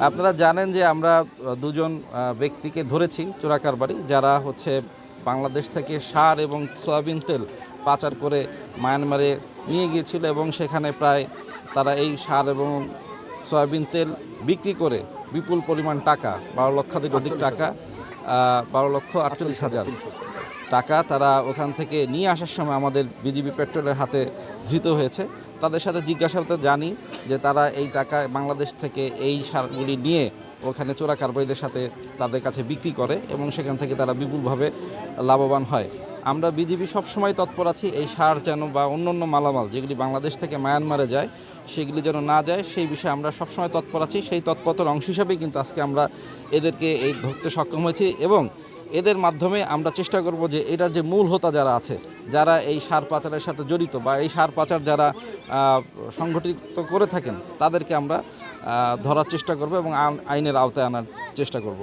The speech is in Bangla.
আপনারা জানেন যে আমরা দুজন ব্যক্তিকে ধরেছি চোরাকারবারি, যারা হচ্ছে বাংলাদেশ থেকে সার এবং সয়াবিন তেল পাচার করে মায়ানমারে নিয়ে গিয়েছিল এবং সেখানে প্রায় তারা এই সার এবং সয়াবিন তেল বিক্রি করে বিপুল পরিমাণ টাকা 12 লক্ষাধিক অধিক টাকা 12,48,000 টাকা তারা ওখান থেকে নিয়ে আসার সময় আমাদের বিজিবি পেট্রোলের হাতে ধৃত হয়েছে। তাদের সাথে জিজ্ঞাসাবাদে জানি যে তারা এই টাকা বাংলাদেশ থেকে এই সারগুলি নিয়ে ওখানে চোরাকারবারিদের সাথে তাদের কাছে বিক্রি করে এবং সেখান থেকে তারা বিপুলভাবে লাভবান হয়। আমরা বিজিবি সবসময় তৎপর আছি এই সার যেন বা অন্য মালামাল যেগুলি বাংলাদেশ থেকে মায়ানমারে যায় সেগুলি যেন না যায় সেই বিষয়ে আমরা সবসময় তৎপর আছি। সেই তৎপরতার অংশ হিসাবেই কিন্তু আজকে আমরা এদেরকে এই ধরতে সক্ষম হয়েছি এবং এদের মাধ্যমে আমরা চেষ্টা করব যে এটার যে মূল হোতা যারা আছে, যারা এই সার পাচারের সাথে জড়িত বা এই সার পাচার যারা সংগঠিত করে থাকেন তাদেরকে আমরা ধরার চেষ্টা করব এবং আইনের আওতায় আনার চেষ্টা করব।